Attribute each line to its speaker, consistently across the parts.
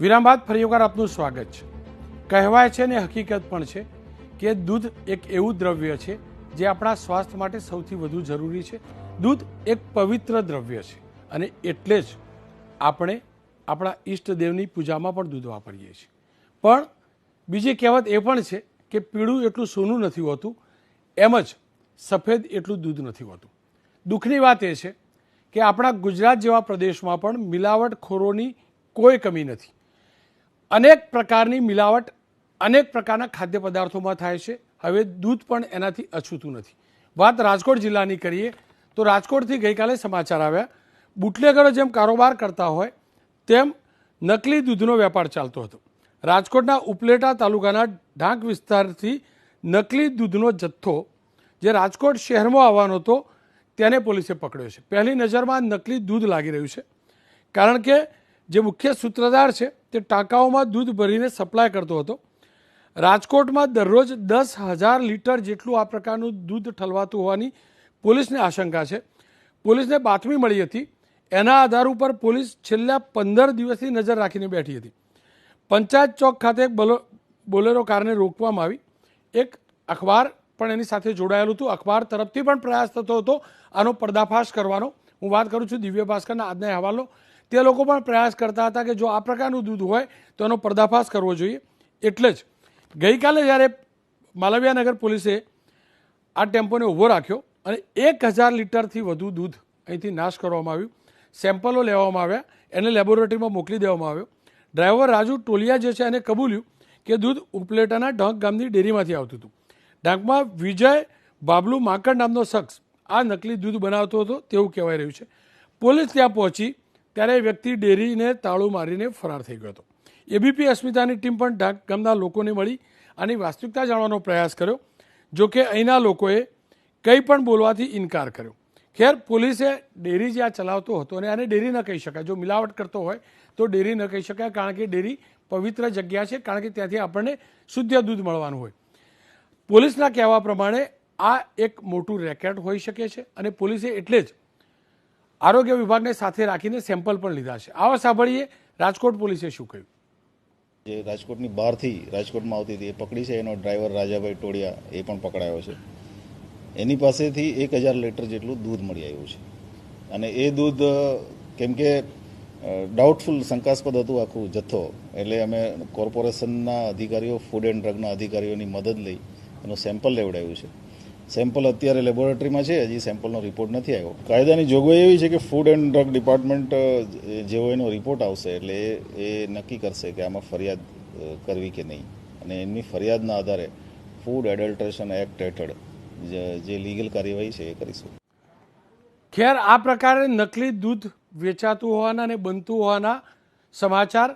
Speaker 1: વિરામ બાદ ફરી એકવાર આપનું સ્વાગત છે। કહેવાય છે ને હકીકત પણ છે કે દૂધ એક એવું દ્રવ્ય છે જે આપણા સ્વાસ્થ્ય માટે સૌથી વધુ જરૂરી છે। દૂધ એક પવિત્ર દ્રવ્ય છે અને એટલે જ આપણે આપણા ઈષ્ટદેવની પૂજામાં પણ દૂધ વાપરીએ છીએ। પણ બીજી કહેવત એ પણ છે કે પીળું એટલું સોનું નથી હોતું, એમ જ સફેદ એટલું દૂધ નથી હોતું। દુઃખની વાત એ છે કે આપણા ગુજરાત જેવા પ્રદેશમાં પણ મિલાવટખોરોની કોઈ કમી નથી। અનેક પ્રકારની મિલાવટ અનેક પ્રકારના ખાદ્ય પદાર્થોમાં થાય છે। હવે દૂધ પણ એનાથી અછૂતું નથી। વાત રાજકોટ જિલ્લાની કરીએ તો રાજકોટથી ગઈકાલે સમાચાર આવ્યા, બુટલેગરો જેમ કારોબાર કરતા હોય તેમ નકલી દૂધનો વેપાર ચાલતો હતો। રાજકોટના ઉપલેટા તાલુકાના ઢાંક વિસ્તારથી નકલી દૂધનો જથ્થો જે રાજકોટ શહેરમાં આવવાનો હતો તેને પોલીસે પકડ્યો છે। પહેલી નજરમાં નકલી દૂધ લાગી રહ્યું છે, કારણ કે જે મુખ્ય સૂત્રધાર છે તે ટાંકાઓમાં દૂધ ભરીને સપ્લાય કરતો હતો। રાજકોટમાં દરરોજ 10,000 લીટર જેટલું આ પ્રકારનું દૂધ ઠલવાતું હોવાની પોલીસને આશંકા છે। પોલીસને બાતમી મળી હતી, એના આધાર ઉપર પોલીસ છેલ્લા 15 દિવસથી નજર રાખીને બેઠી હતી। પંચાયત ચોક ખાતે એક બોલેરો કારને રોકવામાં આવી। એક અખબાર પણ એની સાથે જોડાયેલું હતું। અખબાર તરફથી પણ પ્રયાસ થતો હતો આનો પર્દાફાશ કરવાનો। હું વાત કરું છું દિવ્ય ભાસ્કરના આજના અહેવાલો। તે લોકો પણ પ્રયાસ કરતા હતા કે જો આ પ્રકારનું દૂધ હોય તો એનો પર્દાફાશ કરવો જોઈએ। એટલે જ ગઈકાલે જ્યારે માલવીયાનગર પોલીસે આ ટેમ્પોને ઊભો રાખ્યો અને 1,000 લીટરથી વધુ દૂધ અહીંથી નાશ કરવામાં આવ્યું। સેમ્પલો લેવામાં આવ્યા, એને લેબોરેટરીમાં મોકલી દેવામાં આવ્યો। ડ્રાઈવર રાજુ ટોલિયા જે છે એને કબૂલ્યું કે દૂધ ઉપલેટાના ઢાંક ગામની ડેરીમાંથી આવતું હતું। ઢાંકમાં વિજય બાબલુ માંકડ નામનો શખ્સ આ નકલી દૂધ બનાવતો હતો તેવું કહેવાય રહ્યું છે। પોલીસ ત્યાં પહોંચી ત્યારે એ વ્યક્તિ ડેરીને તાળું મારીને ફરાર થઈ ગયો હતો। એબીપી અસ્મિતાની ટીમ પણ ઢાંક ગામના લોકોને મળી આની વાસ્તવિકતા જાણવાનો પ્રયાસ કર્યો, જોકે અહીંના લોકોએ કંઈ પણ બોલવાથી ઇનકાર કર્યો। ખેર, પોલીસે ડેરી જે આ ચલાવતો હતો અને આને ડેરી ન કહી શકાય, જો મિલાવટ કરતો હોય તો ડેરી ન કહી શકાય, કારણ કે ડેરી પવિત્ર જગ્યા છે, કારણ કે ત્યાંથી આપણને શુદ્ધ દૂધ મળવાનું હોય। પોલીસના કહેવા પ્રમાણે આ એક મોટું રેકેટ હોઈ શકે છે અને પોલીસે એટલે જ આરોગ્ય વિભાગને સાથે રાખીને સેમ્પલ પણ લીધા છે। આવો સાંભળીએ રાજકોટ પોલીસે શું કહ્યું।
Speaker 2: જે રાજકોટની બહારથી રાજકોટમાં આવતી હતી એ પકડી છે। એનો ડ્રાઈવર રાજાભાઈ ટોળિયા એ પણ પકડાયો છે। એની પાસેથી 1,000 લીટર જેટલું દૂધ મળી આવ્યું છે અને એ દૂધ કેમ કે ડાઉટફુલ શંકાસ્પદ હતું આખું જથ્થો, એટલે અમે કોર્પોરેશનના અધિકારીઓ, ફૂડ એન્ડ ડ્રગના અધિકારીઓની મદદ લઈ એનું સેમ્પલ લેવડાવ્યું છે। સેમ્પલ અત્યારે લેબોરેટરીમાં છે, હજી સેમ્પલનો રિપોર્ટ નથી આવ્યો। કાયદાની જોગવાઈ એવી છે કે ફૂડ એન્ડ ડ્રગ ડિપાર્ટમેન્ટ જેવો એનો રિપોર્ટ આવશે એટલે એ નક્કી કરશે કે આમાં ફરિયાદ કરવી કે નહીં, અને એમની ફરિયાદના આધારે ફૂડ એડલ્ટ્રેશન એક્ટ હેઠળ જે લીગલ કાર્યવાહી છે એ કરીશું।
Speaker 1: ખેર, આ પ્રકારે નકલી દૂધ વેચાતું હોવાના અને બનતું હોવાના સમાચાર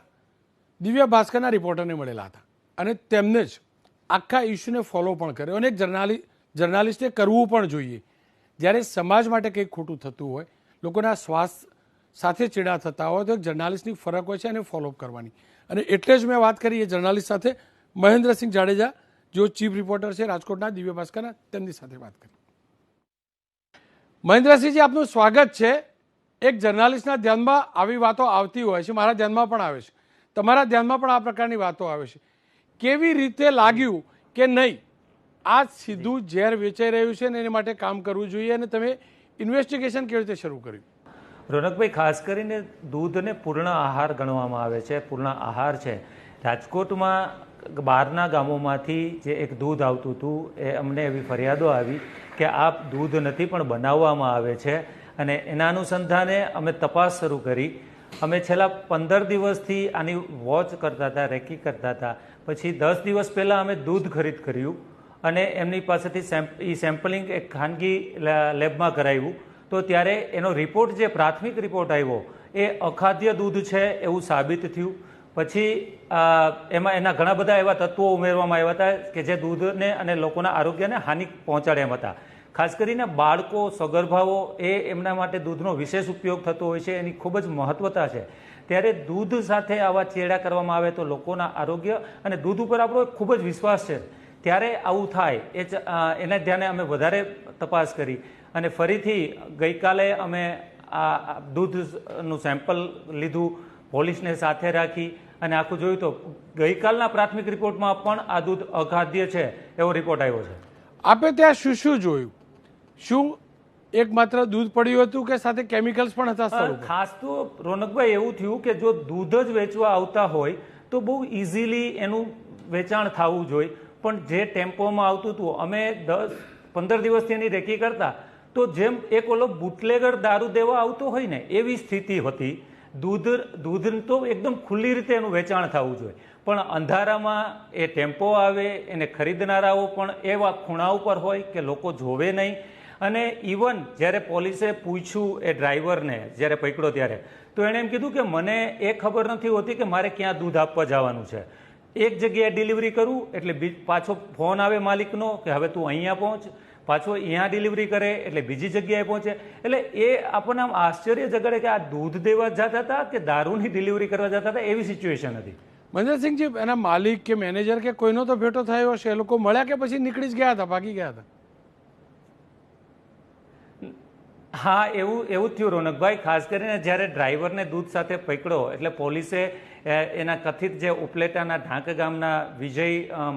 Speaker 1: દિવ્ય ભાસ્કરના રિપોર્ટરને મળેલા હતા અને તેમને જ આખા ઇસ્યુને ફોલો પણ કર્યો અને એક જર્નાલિસ્ટે કરવું પણ જોઈએ। જ્યારે સમાજ માટે કંઈક ખોટું થતું હોય, લોકોના સ્વાસ્થ્ય સાથે ચેડા થતા હોય તો એક જર્નાલિસ્ટની ફરક હોય છે એને ફોલોઅપ કરવાની, અને એટલે જ મેં વાત કરી એ જર્નાલિસ્ટ સાથે, મહેન્દ્રસિંહ જાડેજા જેઓ ચીફ રિપોર્ટર છે રાજકોટના દિવ્ય ભાસ્કરના, તેમની સાથે વાત કરી। મહેન્દ્રસિંહજી, આપનું સ્વાગત છે। એક જર્નાલિસ્ટના ધ્યાનમાં આવી વાતો આવતી હોય છે, મારા ધ્યાનમાં પણ આવે છે, તમારા ધ્યાનમાં પણ આ પ્રકારની વાતો આવે છે। કેવી રીતે લાગ્યું કે નહીં આ સીધું ઝેર વેચાઈ રહ્યું છે ને એના માટે કામ કરવું જોઈએ, અને તમે ઇન્વેસ્ટિગેશન કેવી રીતે શરૂ કર્યું?
Speaker 3: રોનકભાઈ, ખાસ કરીને દૂધને પૂર્ણ આહાર ગણવામાં આવે છે, પૂર્ણ આહાર છે। રાજકોટમાં બહારના ગામોમાંથી જે એક દૂધ આવતું હતું એ અમને એવી ફરિયાદો આવી કે આ દૂધ નથી પણ બનાવવામાં આવે છે, અને એના અનુસંધાને અમે તપાસ શરૂ કરી। અમે છેલ્લા 15 દિવસથી આની વોચ કરતા હતા, રેકી કરતા હતા। પછી 10 દિવસ પહેલાં અમે દૂધ ખરીદ કર્યું અને એમની પાસેથી સેમ્પલિંગ એક ખાનગી લેબમાં કરાવ્યું, તો ત્યારે એનો રિપોર્ટ, જે પ્રાથમિક રિપોર્ટ આવ્યો એ અખાદ્ય દૂધ છે એવું સાબિત થયું। પછી એમાં એના ઘણા બધા એવા તત્વો ઉમેરવામાં આવ્યા હતા કે જે દૂધને અને લોકોના આરોગ્યને હાનિ પહોંચાડે એમ હતા। ખાસ કરીને બાળકો, સગર્ભાઓ, એમના માટે દૂધનો વિશેષ ઉપયોગ થતો હોય છે, એની ખૂબ જ મહત્વતા છે। ત્યારે દૂધ સાથે આવા ચેડા કરવામાં આવે તો લોકોના આરોગ્ય અને દૂધ ઉપર આપણો ખૂબ જ વિશ્વાસ છે, ત્યારે આવું થાય એને ધ્યાને અમે વધારે તપાસ કરી અને ફરીથી ગઈકાલે અમે આ દૂધનું સેમ્પલ લીધું, પોલીસને સાથે રાખી અને આખું જોયું તો ગઈકાલના પ્રાથમિક રિપોર્ટમાં પણ આ દૂધ અખાદ્ય છે એવો રિપોર્ટ આવ્યો છે.
Speaker 1: આપે ત્યાં શું શું જોયું? શું એક માત્ર દૂધ પડ્યું હતું કે સાથે કેમિકલ્સ પણ હતા સ્થળ ઉપર?
Speaker 3: ખાસ તો રોનકભાઈ એવું થયું કે જો દૂધ જ વેચવા આવતા હોય તો બહુ ઇઝીલી એનું વેચાણ થવું જોઈએ, પણ જે ટેમ્પોમાં આવતું હતું, અમે 10-15 દિવસથી એની રેકી કરતા, તો જેમ એક ઓલો બુટલેગર દારૂ દેવા આવતો હોય ને એવી સ્થિતિ હતી. દૂધ તો એકદમ ખુલ્લી રીતે એનું વેચાણ થવું જોઈએ, પણ અંધારામાં એ ટેમ્પો આવે, એને ખરીદનારાઓ પણ એવા ખૂણા ઉપર હોય કે લોકો જોવે નહીં. અને ઇવન જ્યારે પોલીસે પૂછ્યું એ ડ્રાઈવરને જ્યારે પકડ્યો ત્યારે, તો એણે એમ કીધું કે મને એ ખબર નથી હોતી કે મારે ક્યાં દૂધ આપવા જવાનું છે. એક જગ્યાએ ડિલિવરી કરું એટલે પાછો ફોન આવે માલિકનો કે હવે તું અહીંયા પહોંચ, પાછો અહીંયા ડિલિવરી કરે એટલે બીજી જગ્યાએ પહોંચે. એટલે એ આપણને આમ આશ્ચર્ય જગાડે કે આ દૂધ દેવા જતા હતા કે દારૂની ડિલિવરી કરવા જતા હતા, એવી સિચ્યુએશન હતી.
Speaker 1: મહેન્દ્રસિંહજી, એના માલિક કે મેનેજર કે કોઈનો તો ભેટો થયો હશે, એ લોકો મળ્યા કે પછી નીકળી જ ગયા હતા, ભાગી ગયા હતા?
Speaker 3: હા, એવું જ થયું રોનકભાઈ. ખાસ કરીને જ્યારે ડ્રાઈવરને દૂધ સાથે પકડ્યો એટલે પોલીસે એના કથિત જે ઉપલેટાના ઢાંક ગામના વિજય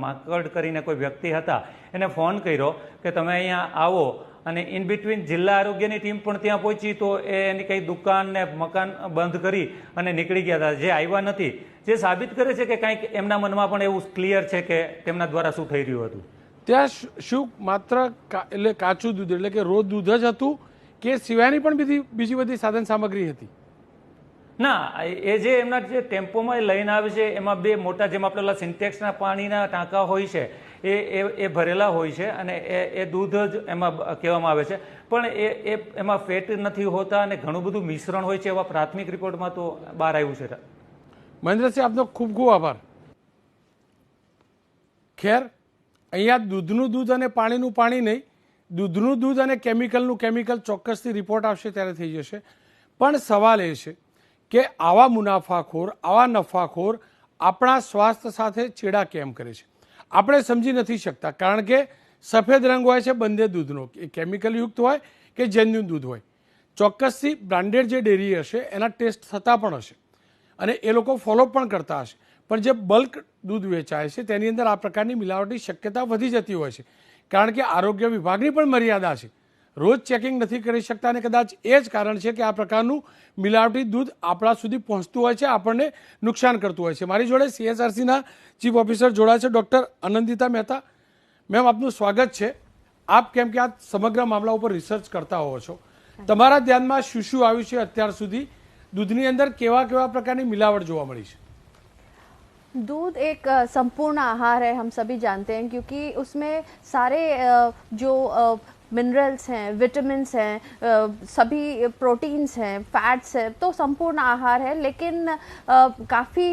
Speaker 3: માકડ કરીને કોઈ વ્યક્તિ હતા એને ફોન કર્યો કે તમે અહીંયા આવો, અને ઇન બિટવીન જિલ્લા આરોગ્યની ટીમ પણ ત્યાં પહોંચી તો એની કઈ દુકાન ને મકાન બંધ કરી અને નીકળી ગયા હતા, જે આવ્યા નથી. જે સાબિત કરે છે કે કંઈક એમના મનમાં પણ એવું ક્લિયર છે કે તેમના દ્વારા શું થઈ રહ્યું હતું.
Speaker 1: ત્યાં શું માત્ર એટલે કાચું દૂધ એટલે કે રો દૂધ જ હતું કે સિવાયની પણ બીજી બધી સાધન સામગ્રી હતી?
Speaker 3: ના, એ જે એમના જે ટેમ્પોમાં લઈને આવે છે એમાં બે મોટા, જેમ આપણે સિન્ટેક્સના પાણીના ટાંકા હોય છે એ ભરેલા હોય છે, અને એ દૂધ જ એમાં કહેવામાં આવે છે. પણ એમાં ફેટ નથી હોતા અને ઘણું બધું મિશ્રણ હોય છે, એવા પ્રાથમિક રિપોર્ટમાં તો બહાર આવ્યું છે.
Speaker 1: મહેન્દ્રસિંહ, આપનો ખૂબ ખૂબ આભાર. ખેર, અહીંયા દૂધનું દૂધ અને પાણીનું પાણી નહીં, દૂધનું દૂધ અને કેમિકલનું કેમિકલ ચોક્કસથી રિપોર્ટ આવશે ત્યારે થઈ જશે. પણ સવાલ એ છે કે આવા મુનાફાખોર, આવા નફાખોર આપણા સ્વાસ્થ્ય સાથે ચેડા કેમ કરે છે? આપણે સમજી નથી શકતા, કારણ કે સફેદ રંગ હોય છે બંને દૂધનો, એ કેમિકલયુક્ત હોય કે જેન્યુન દૂધ હોય. ચોક્કસથી બ્રાન્ડેડ જે ડેરી હશે એના ટેસ્ટ થતા પણ હશે અને એ લોકો ફોલો પણ કરતા હશે, પણ જે બલ્ક દૂધ વેચાય છે તેની અંદર આ પ્રકારની મિલાવટની શક્યતા વધી જતી હોય છે, કારણ કે આરોગ્ય વિભાગની પણ મર્યાદા છે. રોજ ચેકિંગ નથી કરી શકતા અને કદાચ એ જ કારણ છે કે આ પ્રકારનું મિલાવટી દૂધ આપણા સુધી પહોંચતું હોય છે, આપણને નુકસાન કરતું હોય છે. મારી જોડે CSRCના ચીફ ઓફિસર જોડાયા છે, ડૉક્ટર અનંદિતા મહેતા. મેમ, આપનું સ્વાગત છે. આપ કેમ કે આ સમગ્ર મામલા ઉપર રિસર્ચ કરતા હોવો છો, તમારા ધ્યાનમાં શું શું આવ્યું છે અત્યાર સુધી? दूधनी अंदर केवा केवा प्रकार की मिलावट जोवा मळी छे?
Speaker 4: दूध एक संपूर्ण आहार है, हम सभी जानते हैं, क्योंकि उसमें सारे जो मिनरल्स हैं, विटामिन्स हैं, सभी प्रोटीन्स हैं, फैट्स हैं, तो संपूर्ण आहार है। लेकिन काफ़ी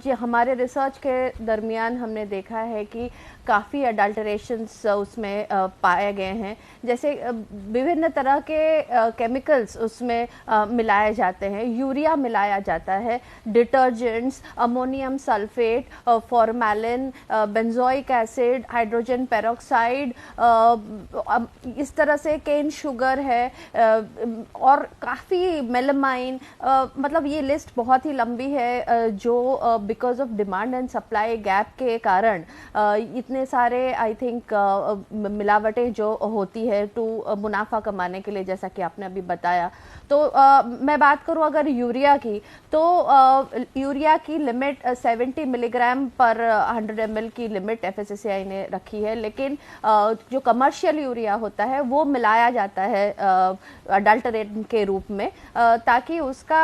Speaker 4: जो हमारे रिसर्च के दरमियान हमने देखा है कि काफ़ी अडल्टरेशंस उसमें पाए गए हैं। जैसे विभिन्न तरह के केमिकल्स उसमें मिलाए जाते हैं, यूरिया मिलाया जाता है, detergents, ammonium sulphate, formalin, benzoic acid, hydrogen peroxide, इस तरह से केन शुगर है और काफ़ी मेलामाइन, मतलब ये लिस्ट बहुत ही लंबी है जो because of demand and supply gap के कारण इतने सारे आई थिंक मिलावटें जो होती है टू मुनाफा कमाने के लिए, जैसा कि आपने अभी बताया। तो मैं बात करूं अगर यूरिया की, तो यूरिया की लिमिट 70 मिलीग्राम पर 100 ml की लिमिट FSSAI ने रखी है, लेकिन जो कमर्शियल यूरिया होता है वो मिलाया जाता है अडल्टरेंट के रूप में, ताकि उसका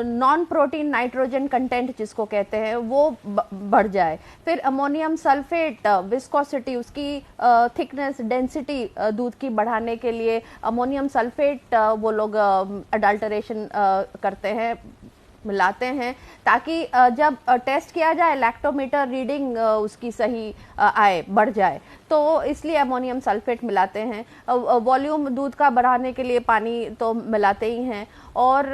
Speaker 4: नॉन प्रोटीन नाइट्रोजन कंटेंट जिसको कहते हैं वो बढ़ जाए। फिर अमोनियम सल्फेट, विस्कोसिटी, उसकी थिकनेस, डेंसिटी दूध की बढ़ाने के लिए अमोनियम सल्फेट वो लोग अडल्टरेशन करते हैं, मिलाते हैं, ताकि जब टेस्ट किया जाए लैक्टोमीटर रीडिंग उसकी सही आए, बढ़ जाए, तो इसलिए अमोनियम सल्फेट मिलाते हैं। वॉल्यूम दूध का बढ़ाने के लिए पानी तो मिलाते ही हैं, और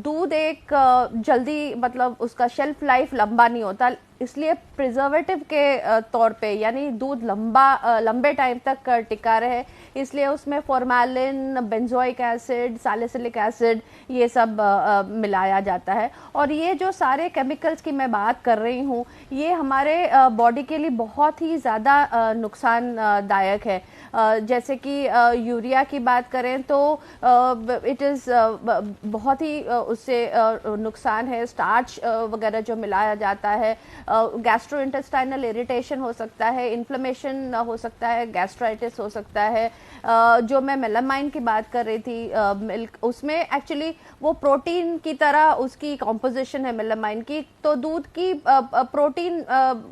Speaker 4: दूध एक जल्दी, मतलब उसका शेल्फ लाइफ लंबा नहीं होता, इसलिए प्रिजर्वेटिव के तौर पे, यानी दूध लंबे टाइम तक टिका रहे, इसलिए उसमें formalin, benzoic acid, salicylic acid ये सब मिलाया जाता है। और ये जो सारे केमिकल्स की मैं बात कर रही हूँ, ये हमारे बॉडी के लिए बहुत ही ज़्यादा नुकसानदायक है। जैसे कि यूरिया की बात करें तो इट इज़ बहुत ही उससे नुकसान है। स्टार्च वगैरह जो मिलाया जाता है, गैस्ट्रोइंटेस्टाइनल इरिटेशन हो सकता है, इन्फ्लेमेशन हो सकता है, गैस्ट्राइटिस हो सकता है। जो मैं मेलामाइन की बात कर रही थी, मिल्क, उसमें एक्चुअली वो प्रोटीन की तरह उसकी कॉम्पोजिशन है मेलामाइन की, तो दूध की प्रोटीन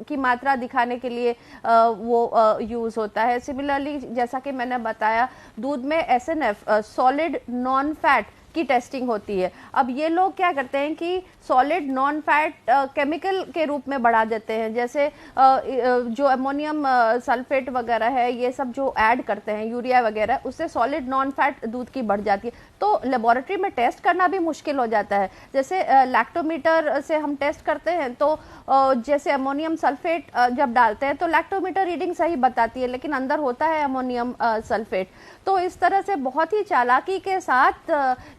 Speaker 4: की मात्रा दिखाने के लिए वो यूज होता है। सिमिलरली जैसा कि मैंने बताया, दूध में SNF, सॉलिड नॉन फैट की टेस्टिंग होती है। अब ये लोग क्या करते हैं कि सॉलिड नॉन फैट केमिकल के रूप में बढ़ा देते हैं, जैसे जो अमोनियम सल्फेट वगैरह है, ये सब जो ऐड करते हैं, यूरिया वगैरह, उससे सॉलिड नॉन फैट दूध की बढ़ जाती है। तो लेबोरेटरी में टेस्ट करना भी मुश्किल हो जाता है। जैसे लैक्टोमीटर से हम टेस्ट करते हैं, तो जैसे अमोनियम सल्फेट जब डालते हैं तो लैक्टोमीटर रीडिंग सही बताती है, लेकिन अंदर होता है अमोनियम सल्फेट। तो इस तरह से बहुत ही चालाकी के साथ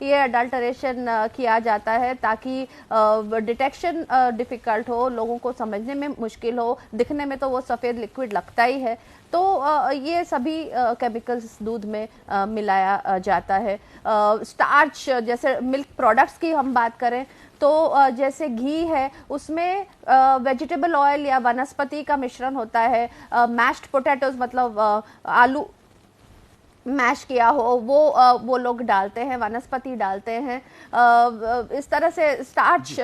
Speaker 4: ये अडल्टरेशन किया जाता है, ताकि डिटेक्शन डिफिकल्ट हो, लोगों को समझने में मुश्किल हो। दिखने में तो वो सफ़ेद लिक्विड लगता ही है। तो ये सभी केमिकल्स दूध में मिलाया जाता है। स्टार्च, जैसे मिल्क प्रोडक्ट्स की हम बात करें तो जैसे घी है, उसमें वेजिटेबल ऑयल या वनस्पति का मिश्रण होता है। मैश्ड पोटैटोज, मतलब आलू मैश किया हो, वो लोग डालते हैं, वनस्पति डालते हैं, इस तरह से स्टार्च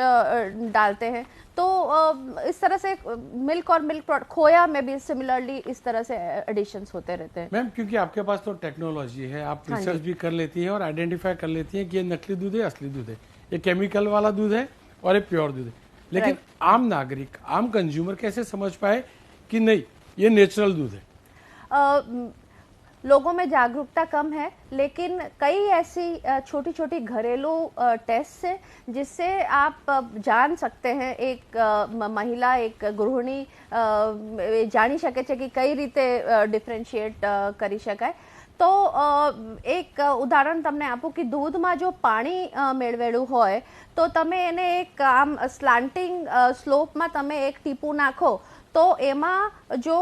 Speaker 4: डालते हैं। तो इस तरह से मिल्क और मिल्क प्रोडक्ट, खोया में भी सिमिलरली इस तरह से एडिशंस होते रहते हैं।
Speaker 1: मैम, क्योंकि आपके पास तो टेक्नोलॉजी है, आप रिसर्च भी कर लेती हैं और आइडेंटिफाई कर लेती हैं कि ये नकली दूध है, असली दूध है, ये केमिकल वाला दूध है और ये प्योर दूध है। लेकिन आम नागरिक, आम कंज्यूमर कैसे समझ पाए कि नहीं ये नेचुरल दूध है?
Speaker 4: लोगों में जागरूकता कम है, लेकिन कई ऐसी छोटी छोटी घरेलू टेस्ट है जिससे आप जान सकते हैं, एक महिला, एक गृहिणी जानी सके कि कई रीते डिफ्रेंशिएट करी शकाय। तो एक उदाहरण तमने आपू कि दूधમાં જો પાણી મેળવેલું હોય તો તમે એને એક આમ સ્લાન્ટિંગ સ્લોપમાં તમે એક ટીપું નાખો તો એમાં જો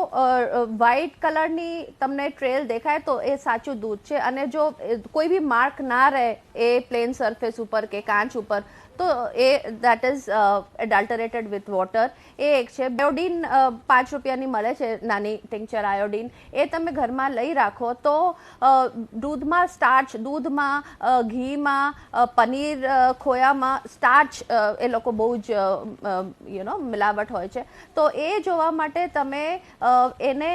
Speaker 4: વ્હાઇટ કલરની તમને ટ્રેલ દેખાય તો એ સાચું दूध છે। અને જો કોઈ भी માર્ક ના રહે એ પ્લેન સરફેસ ઉપર કે કાચ ઉપર તો એ દેટ ઇઝ એડલ્ટરેટેડ વિથ વોટર। એ એક છે। આયોડીન 5 રૂપિયાની મળે છે નાની ટિંક્ચર આયોડીન, એ તમે ઘરમાં લઈ રાખો તો दूधમાં સ્ટાર્ચ, दूधમાં ઘીમાં, પનીર, ખોયામાં સ્ટાર્ચ એ લોકો બહુ જ મિલાવટ હોય છે। તો એ જોવા માટે તમે એને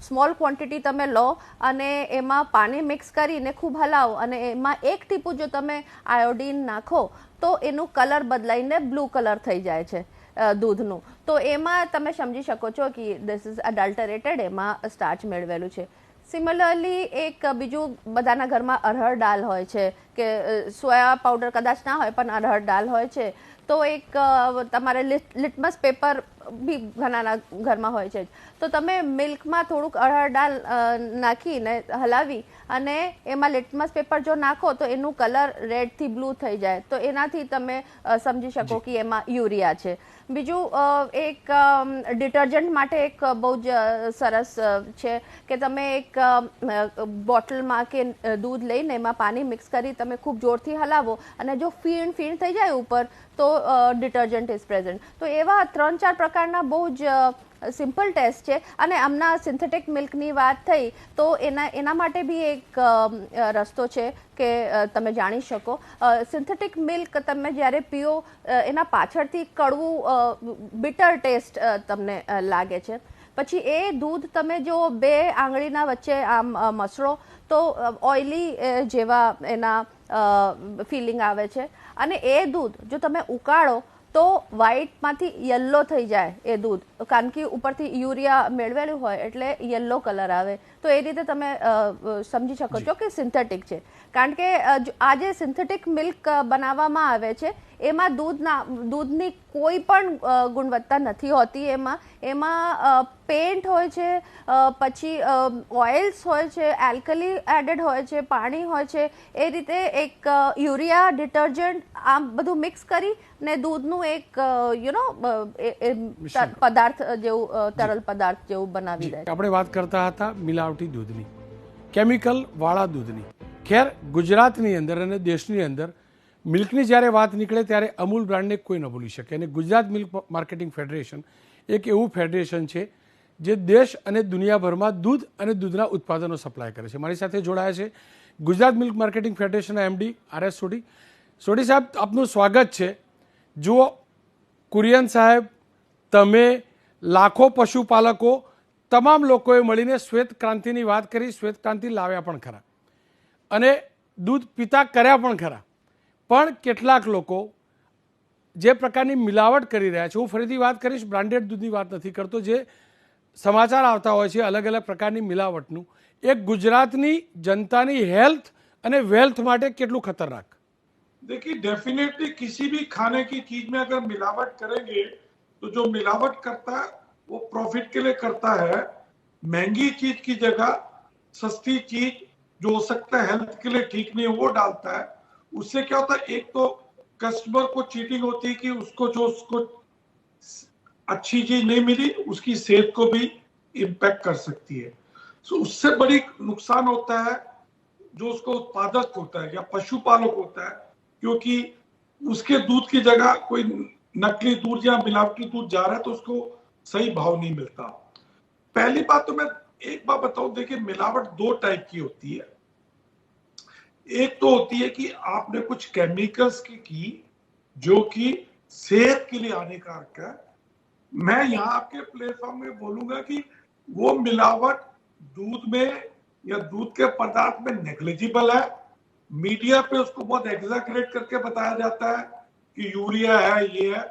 Speaker 4: સ્મોલ ક્વોન્ટિટી તમે લો અને એમાં પાણી મિક્સ કરીને ખૂબ હલાવો અને એમાં એક ટીપું જો તમે આયોડીન નાખો તો એનું કલર બદલાઈને બ્લુ કલર થઈ જાય છે दूधનું। તો એમાં તમે સમજી શકો છો કે ધીસ ઇઝ અડલ્ટરેટેડ, એમાં સ્ટાર્ચ મેળવેલું છે। સિમિલરલી એક બીજું બધાના ઘરમાં અરહર દાળ હોય છે, કે સોયા પાવડર કદાચ ના હોય પણ અરહર દાળ હોય છે। તો એક તમારે લિટમસ પેપર બી ઘણાના ઘરમાં હોય છે, તો તમે મિલ્કમાં થોડુંક અરહર દાળ નાખીને હલાવી અને એમાં લિટમસ પેપર જો નાખો તો એનું કલર રેડથી બ્લુ થઈ જાય, તો એનાથી તમે સમજી શકો કે એમાં યુરિયા છે। બીજું એક ડિટર્જન્ટ માટે એક બહુ જ સરસ છે કે તમે એક બોટલમાં કે दूध લઈને એમાં પાણી મિક્સ કરી તમે ખૂબ જોરથી હલાવો અને જો ફીણ થઈ જાય ઉપર તો ડિટર્જન્ટ ઇઝ પ્રેઝન્ટ। તો એવા 3-4 પ્રકારના બહુ જ સિમ્પલ ટેસ્ટ છે। અને આમના સિન્થેટિક મિલ્કની વાત થઈ તો એના માટે બી એક રસ્તો છે કે તમે જાણી શકો। સિન્થેટિક મિલ્ક તમે જ્યારે પીઓ એના પાછળથી કડવું બિટર ટેસ્ટ તમને લાગે છે। પછી એ दूध તમે જો 2 આંગળીના વચ્ચે આમ મસળો તો ઓઇલી જેવા એના ફિલિંગ આવે છે। અને એ दूध જો તમે ઉકાળો તો વ્હાઇટમાંથી યલો થઈ જાય એ दूध, કારણ કે ઉપરથી યુરિયા મેળવેલું હોય એટલે યલો કલર આવે। તો તો એ રીતે તમે સમજી શકો છો કે સિન્થેટિક છે, કારણ કે આ જે સિન્થેટિક મિલ્ક બનાવવામાં આવે છે એમાં દૂધની કોઈ પણ ગુણવત્તા નથી હોતી, એમાં પેન્ટ હોય છે, પછી ઓઇલ્સ હોય છે, આલ્કલી એડેડ હોય છે, પાણી હોય છે, એ રીતે એક યુરિયા ડિટર્જન્ટ આ બધું મિક્સ કરી ને દૂધનું એક પદાર્થ જેવું તરલ પદાર્થ જેવું બનાવી દે.
Speaker 1: આપણે વાત કરતા હતા મિલાવટી દૂધની, કેમિકલ વાળા દૂધની. ખેર ગુજરાતની અંદર અને દેશની અંદર મિલ્કની જ્યારે વાત નીકળે ત્યારે અમૂલ બ્રાન્ડને કોઈ ન ભૂલી શકે, અને ગુજરાત મિલ્ક માર્કેટિંગ ફેડરેશન એક એવું ફેડરેશન છે જે દેશ અને દુનિયાભરમાં દૂધ અને દૂધના ઉત્પાદનો સપ્લાય કરે છે. મારી સાથે જોડાયા છે ગુજરાત મિલ્ક માર્કેટિંગ ફેડરેશનના MD RS સોઢી. સોઢી સાહેબ, આપનું સ્વાગત છે. જુઓ, કુરિયન સાહેબ, તમે, લાખો પશુપાલકો, તમામ લોકોએ મળીને શ્વેત ક્રાંતિની વાત કરી, શ્વેત ક્રાંતિ લાવ્યા પણ ખરા અને દૂધ પીતા કર્યા પણ ખરા, પણ કેટલાક લોકો જે પ્રકારની મિલાવટ કરી રહ્યા છે, હું ફરીથી વાત કરીશ, બ્રાન્ડેડ દૂધની વાત નથી કરતો, જે સમાચાર આવતા હોય છે અલગ અલગ પ્રકારની મિલાવટનું, એ ગુજરાતની જનતાની હેલ્થ અને વેલ્થ માટે કેટલું ખતરનાક?
Speaker 5: देखिए, डेफिनेटली किसी भी खाने की चीज में अगर मिलावट करेंगे तो जो मिलावट करता है वो प्रॉफिट के लिए करता है. महंगी चीज की जगह सस्ती चीज जो हो सकता है हेल्थ के लिए ठीक नहीं है वो डालता है. उससे क्या होता है, एक तो कस्टमर को चीटिंग होती है कि उसको अच्छी चीज नहीं मिली, उसकी सेहत को भी इम्पैक्ट कर सकती है. सो उससे बड़ी नुकसान होता है जो उसको उत्पादक होता है या पशुपालक होता है, क्योंकि उसके दूध की जगह कोई नकली दूध या मिलावटी दूध जा रहा है तो उसको सही भाव नहीं मिलता. पहली बात तो मैं एक बात बताऊं, देखिए मिलावट दो टाइप की होती है. एक तो होती है कि आपने कुछ केमिकल्स की जो कि सेहत के लिए हानिकारक है. मैं यहाँ आपके प्लेटफॉर्म में बोलूंगा कि वो मिलावट दूध में या दूध के पदार्थ में नेग्लिजिबल है. मीडिया पे उसको बहुत एग्जैगरेट करके बताया जाता है कि यूरिया है, ये है.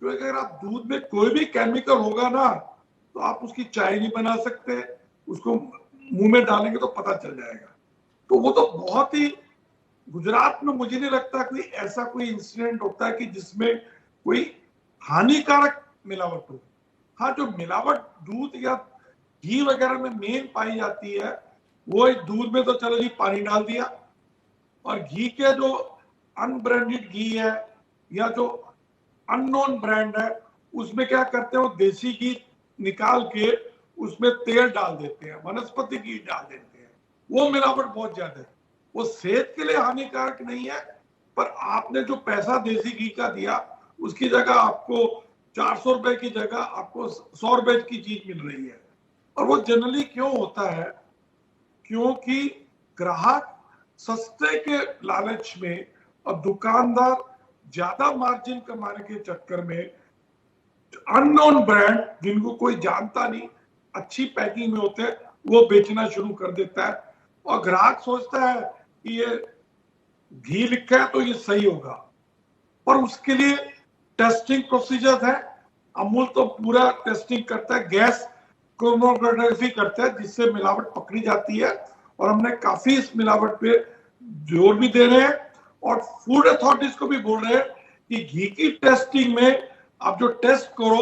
Speaker 5: तो अगर आप दूध में कोई भी केमिकल होगा ना तो आप उसकी चाय नहीं बना सकते, उसको मुंह में डालेंगे तो पता चल जाएगा. तो वो तो बहुत ही, गुजरात में मुझे नहीं लगता कि ऐसा कोई इंसिडेंट होता है कि जिसमें कोई हानिकारक मिलावट हो. हाँ, जो मिलावट दूध या घी वगैरह में मेन पाई जाती है वो दूध में तो चलो जी पानी डाल दिया, और घी के जो अनब्रांडेड घी है या जो अननोन ब्रांड है उसमें क्या करते हैं, वो देसी घी निकाल के उसमें तेल डाल देते हैं, वनस्पति घी डाल देते हैं. वो मिलावट बहुत ज्यादा है. वो सेहत के लिए हानिकारक नहीं है, पर आपने जो पैसा देसी घी का दिया उसकी जगह आपको 400 रुपए की जगह आपको 100 रुपए की चीज मिल रही है. और वो जनरली क्यों होता है, क्योंकि ग्राहक सस्ते के लालच में और दुकानदार ज्यादा मार्जिन कमाने के चक्कर में अननोन ब्रांड जिनको कोई जानता नहीं, अच्छी पैकिंग में होते हैं, वो बेचना शुरू कर देता है. और ग्राहक सोचता है कि ये घी लिखा है तो ये सही होगा, पर उसके लिए टेस्टिंग प्रोसीजर है. अमूल तो पूरा टेस्टिंग करता है, गैस क्रोमोग्राफी करता है, जिससे मिलावट पकड़ी जाती है. और हमने काफी इस मिलावट पे जोर भी दे रहे हैं और फूड अथॉरिटीज को भी बोल रहे हैं कि घी की टेस्टिंग में आप जो टेस्ट करो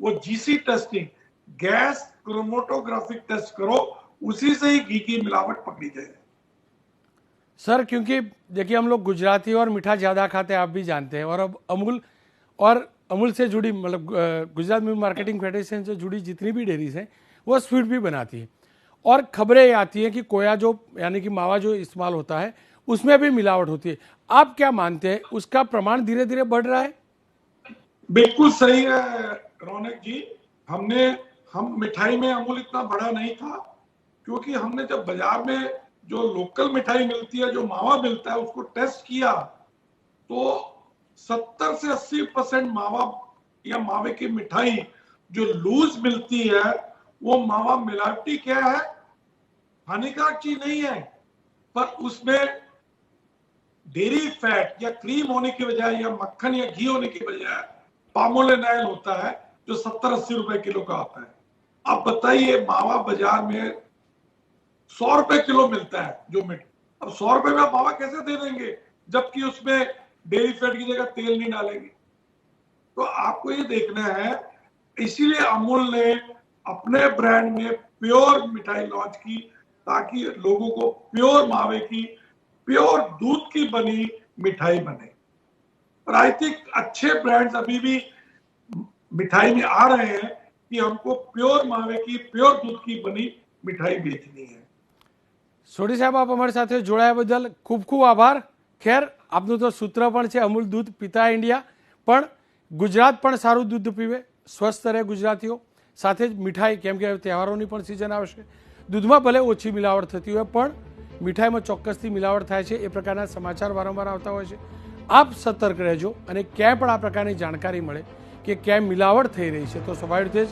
Speaker 5: वो GC testing, gas chromatographic test करो, उसी से ही घी की मिलावट पकड़ी जाए.
Speaker 1: सर, क्योंकि देखिए हम लोग गुजराती और मीठा ज़्यादा खाते हैं, आप भी जानते हैं, और अब अमूल से जुड़ी, मतलब गुजरात मिल्क मार्केटिंग फेडरेशन से जुड़ी जितनी भी डेयरीज हैं वो स्वीट भी बनाती है, और खबरें आती हैं कि कोया जो यानी कि मावा जो इस्तेमाल होता है उसमें भी मिलावट होती है. आप क्या मानते हैं, उसका प्रमाण धीरे धीरे बढ़ रहा है?
Speaker 5: बिल्कुल सही है रौनक जी. हम मिठाई में अमूल इतना बड़ा नहीं था, क्योंकि हमने जब बाजार में जो लोकल मिठाई मिलती है, जो मावा मिलता है, उसको टेस्ट किया तो 70 से 80% मावा या मावे की मिठाई जो लूज मिलती है वो मावा मिलावटी क्या है, हानिकारक चीज नहीं है, पर उसमें डेयरी फैट या क्रीम होने की बजाय या मक्खन या घी होने की बजाय पामोलिन ऑयल होता है जो 70-80 रुपए किलो का आता है. अब बताइए, मावा बाजार में 100 रुपए किलो मिलता है जो मीट। अब 100 रुपए में आप मावा कैसे दे देंगे जबकि उसमें डेयरी फैट की जगह तेल नहीं डालेंगे। तो आपको ये देखना है, इसीलिए अमूल ने अपने ब्रांड में प्योर मिठाई लॉन्च की ताकि लोगों को प्योर मावे की, प्योर दूध की बनी मिठाई बने। और आई थिंक अच्छे ब्रांड्स अभी भी मिठाई में आ रहे हैं कि हमको प्योर मावे की, प्योर दूध की बनी मिठाई बेचनी है।
Speaker 1: સોઢી સાહેબ, આપ અમારી સાથે જોડાયા બદલ ખૂબ ખૂબ આભાર. ખેર, આપનું તો સૂત્ર પણ છે અમૂલ દૂધ પિતા ઇન્ડિયા, પણ ગુજરાત પણ સારું દૂધ પીવે, સ્વસ્થ રહે ગુજરાતીઓ, સાથે જ મિઠાઈ, કેમ કે તહેવારોની પણ સિઝન આવશે. દૂધમાં ભલે ઓછી મિલાવટ થતી હોય પણ મીઠાઈમાં ચોક્કસથી મિલાવટ થાય છે, એ પ્રકારના સમાચાર વારંવાર આવતા હોય છે. આપ સતર્ક રહેજો અને ક્યાંય પણ આ પ્રકારની જાણકારી મળે કે ક્યાંય મિલાવટ થઈ રહી છે તો સ્વાભાવિક રીતે જ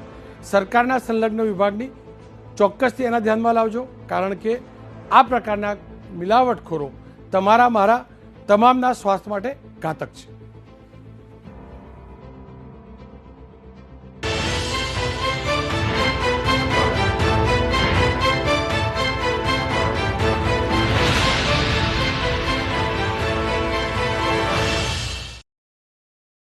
Speaker 1: સરકારના સંલગ્ન વિભાગની ચોક્કસથી એના ધ્યાનમાં લાવજો, કારણ કે આ પ્રકારના મિલાવટખોરો તમારા મારા તમામના સ્વાસ્થ્ય માટે ઘાતક છે.